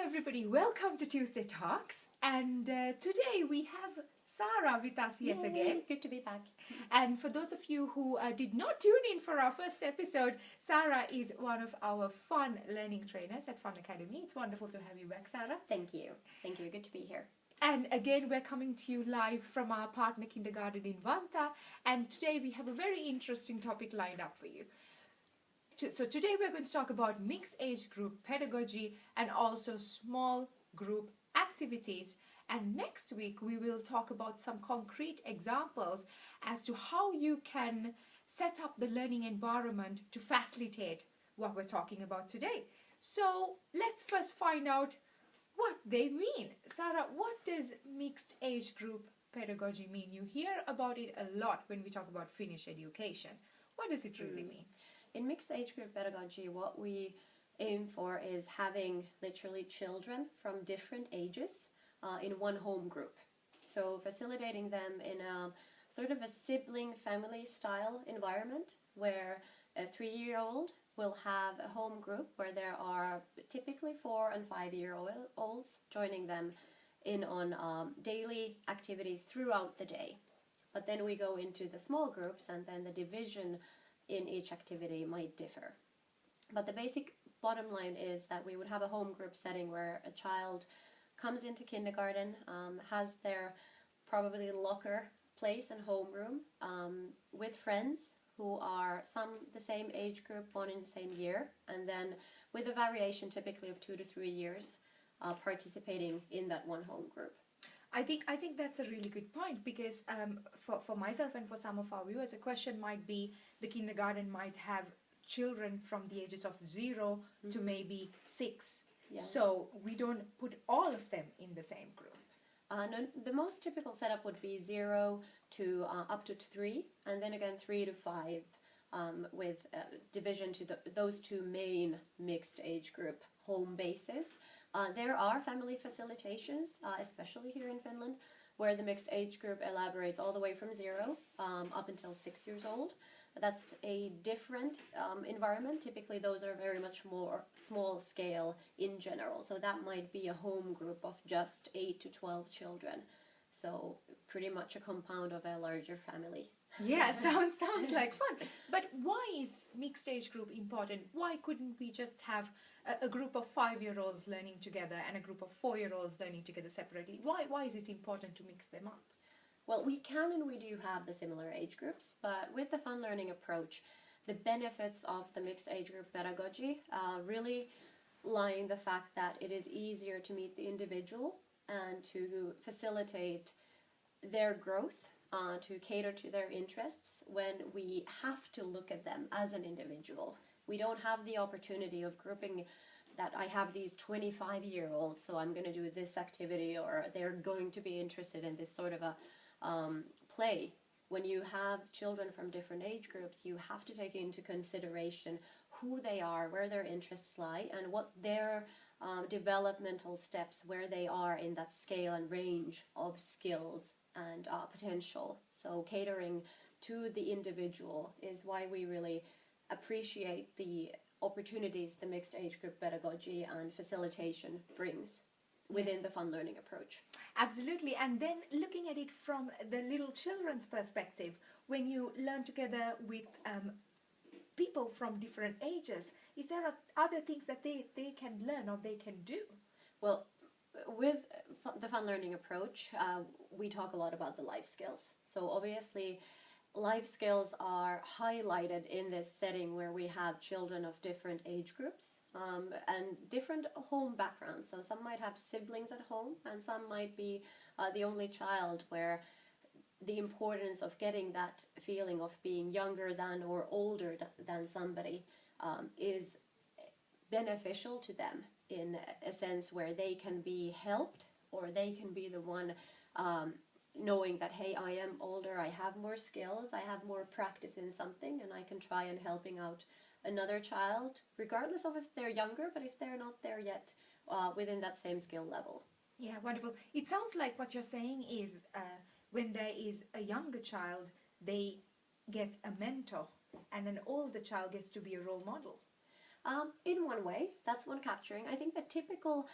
everybody, welcome to Tuesday Talks, and today we have Sarah with us yet again. Good to be back. And for those of you who did not tune in for our first episode, Sarah is one of our fun learning trainers at Fun Academy. It's wonderful to have you back, Sarah. Thank you. Thank you. Good to be here. And again, we're coming to you live from our partner kindergarten in Vantaa, and today we have a very interesting topic lined up for you. So today we're going to talk about mixed age group pedagogy and also small group activities. And next week we will talk about some concrete examples as to how you can set up the learning environment to facilitate what we're talking about today. So let's first find out what they mean. Sarah, what does mixed age group pedagogy mean? You hear about it a lot when we talk about Finnish education. What does it really mean? In mixed age group pedagogy, what we aim for is having literally children from different ages in one home group. So facilitating them in a sort of a sibling family style environment where a 3-year-old will have a home group where there are typically 4 and 5-year-olds joining them in on daily activities throughout the day. But then we go into the small groups, and then the division in each activity might differ. But the basic bottom line is that we would have a home group setting where a child comes into kindergarten, has their probably locker place and homeroom with friends who are some the same age group, one in the same year, and then with a variation typically of 2 to 3 years participating in that one home group. I think that's a really good point, because for myself and for some of our viewers, a question might be the kindergarten might have children from the ages of 0 to maybe 6. Yeah. So we don't put all of them in the same group. No, the most typical setup would be 0 to up to 3, and then again 3 to 5 with division to those two main mixed age group home bases. There are family facilitations, especially here in Finland, where the mixed age group elaborates all the way from 0 up until 6 years old. That's a different environment. Typically those are very much more small scale in general. So that might be a home group of just 8 to 12 children. So pretty much a compound of a larger family. Yeah, sounds like fun. But why is mixed age group important? Why couldn't we just have a group of 5-year-olds learning together and a group of 4-year-olds learning together separately? Why is it important to mix them up? Well, we can and we do have the similar age groups, but with the fun learning approach, the benefits of the mixed age group pedagogy really lie in the fact that it is easier to meet the individual and to facilitate their growth, to cater to their interests when we have to look at them as an individual. We don't have the opportunity of grouping that I have these 25-year-olds, so I'm going to do this activity, or they're going to be interested in this sort of a play. When you have children from different age groups, you have to take into consideration who they are, where their interests lie, and what their developmental steps, where they are in that scale and range of skills and potential. So catering to the individual is why we really appreciate the opportunities the mixed age group pedagogy and facilitation brings within the fun learning approach. Absolutely. And then looking at it from the little children's perspective, when you learn together with people from different ages, is there other things that they can learn or they can do? Well, with the fun learning approach, we talk a lot about the life skills. So obviously life skills are highlighted in this setting where we have children of different age groups and different home backgrounds. So some might have siblings at home, and some might be the only child, where the importance of getting that feeling of being younger than or older than somebody is beneficial to them in a sense where they can be helped, or they can be the one knowing that, hey, I am older, I have more skills, I have more practice in something, and I can try and helping out another child, regardless of if they're younger, but if they're not there yet within that same skill level. Yeah, wonderful. It sounds like what you're saying is when there is a younger child, they get a mentor, and an older child gets to be a role model. In one way, that's one capturing. I think the typical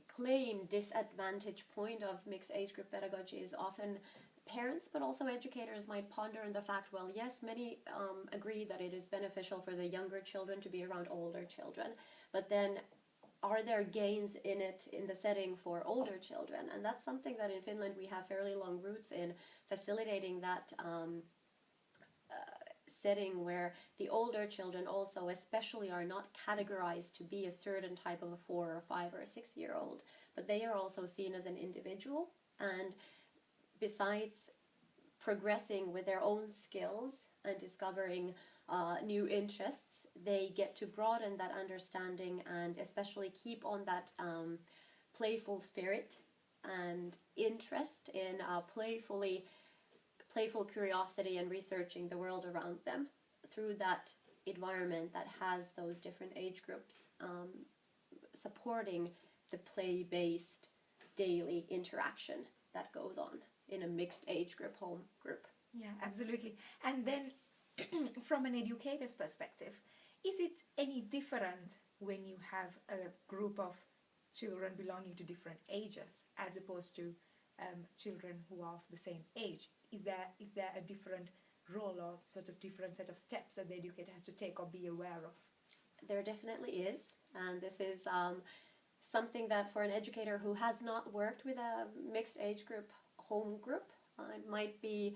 claim disadvantage point of mixed age group pedagogy is often parents, but also educators might ponder on the fact, well, yes, many agree that it is beneficial for the younger children to be around older children, but then are there gains in it in the setting for older children? And that's something that in Finland we have fairly long roots in facilitating that setting where the older children also especially are not categorized to be a certain type of a 4 or 5 or 6 year old, but they are also seen as an individual, and besides progressing with their own skills and discovering new interests, they get to broaden that understanding and especially keep on that playful spirit and interest in playful curiosity and researching the world around them through that environment that has those different age groups, supporting the play-based daily interaction that goes on in a mixed age group, home group. Yeah, absolutely. And then from an educator's perspective, is it any different when you have a group of children belonging to different ages as opposed to children who are of the same age? Is there a different role or sort of different set of steps that the educator has to take or be aware of? There definitely is, and this is something that for an educator who has not worked with a mixed age group home group, it might be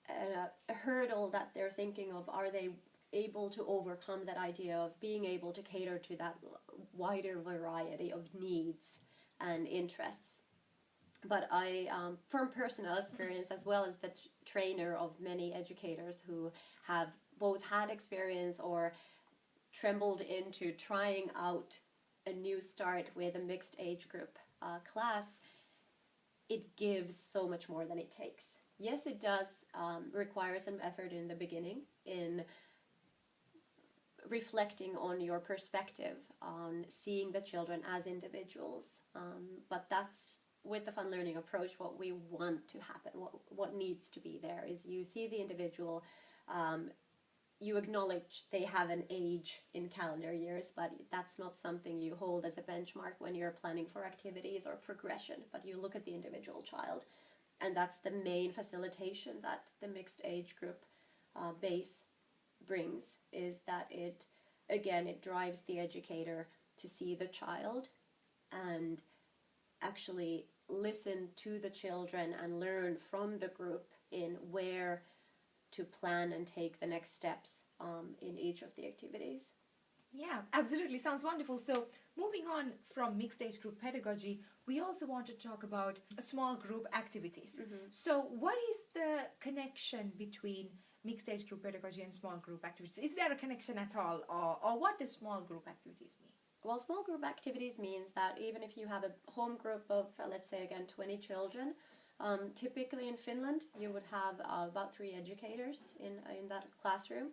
a hurdle that they're thinking of. Are they able to overcome that idea of being able to cater to that wider variety of needs and interests? But I, from personal experience as well as the trainer of many educators who have both had experience or trembled into trying out a new start with a mixed age group class, it gives so much more than it takes. Yes, it does require some effort in the beginning in reflecting on your perspective, on seeing the children as individuals, but that's with the fun learning approach what we want to happen. What needs to be there is you see the individual, you acknowledge they have an age in calendar years, but that's not something you hold as a benchmark when you're planning for activities or progression, but you look at the individual child. And that's the main facilitation that the mixed age group base brings, is that it drives the educator to see the child and actually listen to the children and learn from the group in where to plan and take the next steps in each of the activities. Yeah, absolutely. Sounds wonderful. So moving on from mixed age group pedagogy, we also want to talk about small group activities. Mm-hmm. So what is the connection between mixed age group pedagogy and small group activities? Is there a connection at all, or what do small group activities mean? Well, small group activities means that even if you have a home group of, let's say again, 20 children, typically in Finland you would have about 3 educators in that classroom.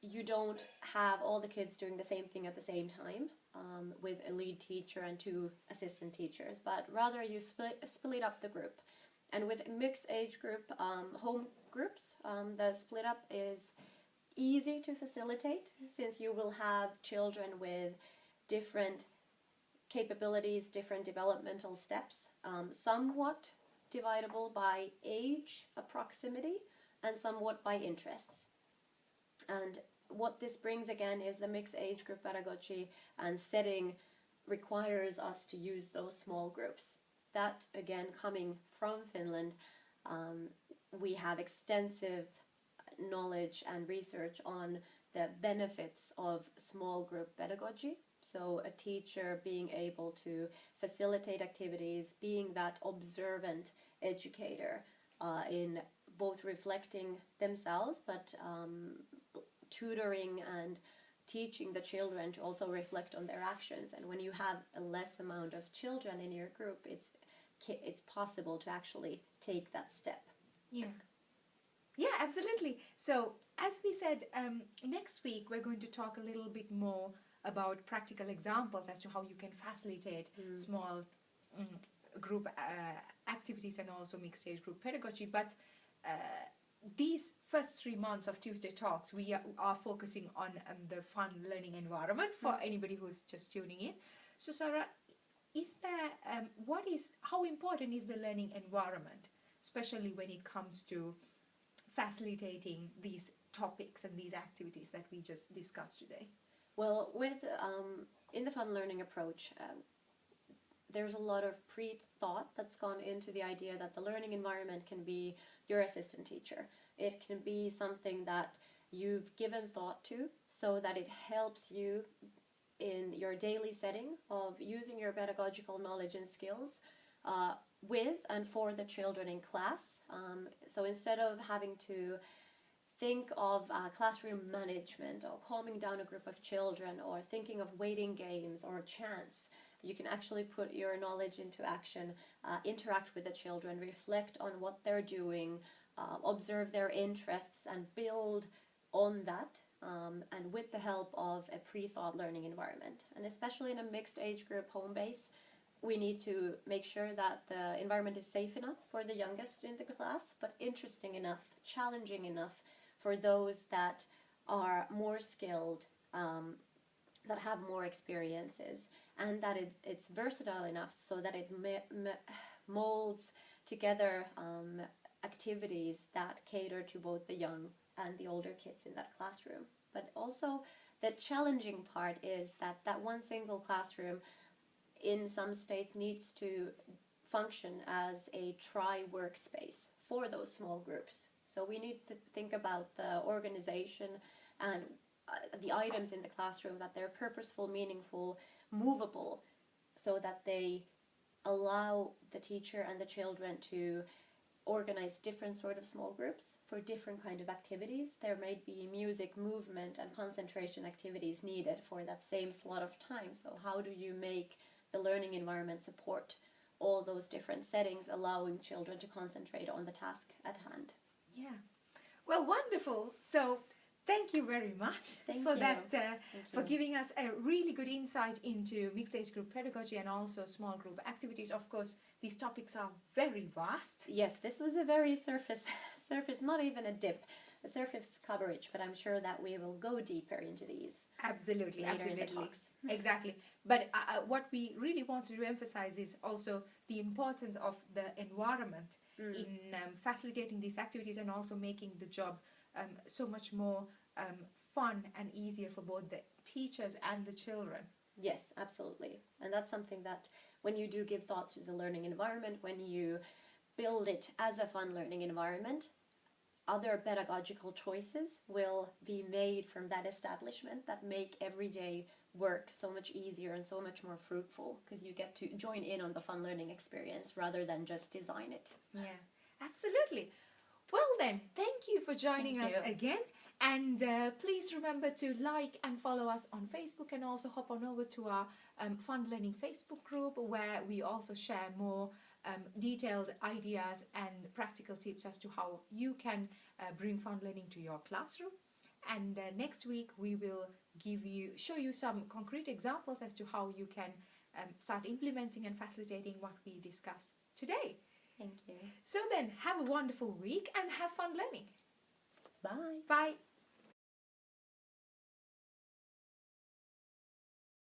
You don't have all the kids doing the same thing at the same time with a lead teacher and 2 assistant teachers, but rather you split up the group. And with mixed age group home groups, the split up is easy to facilitate since you will have children with different capabilities, different developmental steps, somewhat dividable by age, proximity, and somewhat by interests. And what this brings again is the mixed age group pedagogy and setting requires us to use those small groups. That again, coming from Finland, we have extensive knowledge and research on the benefits of small group pedagogy. So a teacher being able to facilitate activities, being that observant educator in both reflecting themselves, but tutoring and teaching the children to also reflect on their actions. And when you have a less amount of children in your group, it's possible to actually take that step. Yeah, absolutely. So as we said, next week we're going to talk a little bit more about practical examples as to how you can facilitate small group activities and also mixed age group pedagogy. But these first 3 months of Tuesday Talks, we are focusing on the fun learning environment for anybody who's just tuning in. So, Sarah, is there how important is the learning environment, especially when it comes to facilitating these topics and these activities that we just discussed today? Well, with in the fun learning approach, there's a lot of pre-thought that's gone into the idea that the learning environment can be your assistant teacher. It can be something that you've given thought to so that it helps you in your daily setting of using your pedagogical knowledge and skills with and for the children in class. So instead of having to think of classroom management or calming down a group of children or thinking of waiting games or chants, you can actually put your knowledge into action, interact with the children, reflect on what they're doing, observe their interests and build on that, and with the help of a pre-thought learning environment. And especially in a mixed age group home base, we need to make sure that the environment is safe enough for the youngest in the class, but interesting enough, challenging enough for those that are more skilled, that have more experiences, and that it's versatile enough so that it molds together activities that cater to both the young and the older kids in that classroom. But also the challenging part is that one single classroom in some states needs to function as a workspace for those small groups. So we need to think about the organization and the items in the classroom, that they're purposeful, meaningful, movable, so that they allow the teacher and the children to organize different sort of small groups for different kind of activities. There may be music, movement, and concentration activities needed for that same slot of time. So how do you make the learning environment support all those different settings, allowing children to concentrate on the task at hand? Yeah. Well, wonderful. So thank you very much for giving us a really good insight into mixed age group pedagogy and also small group activities. Of course, these topics are very vast. Yes, this was a very surface, not even a dip, a surface coverage, but I'm sure that we will go deeper into these. Absolutely, later absolutely. in the talks. Exactly. But what we really wanted to emphasize is also the importance of the environment in facilitating these activities and also making the job so much more fun and easier for both the teachers and the children. Yes, absolutely. And that's something that when you do give thought to the learning environment, when you build it as a fun learning environment, other pedagogical choices will be made from that establishment that make everyday work so much easier and so much more fruitful, because you get to join in on the fun learning experience rather than just design it. Yeah, absolutely. Well then, thank you for joining us again. And please remember to like and follow us on Facebook, and also hop on over to our Fun Learning Facebook group, where we also share more detailed ideas and practical tips as to how you can bring fun learning to your classroom. And next week we will show you some concrete examples as to how you can start implementing and facilitating what we discussed today. Thank you. So then, have a wonderful week and have fun learning. Bye. Bye.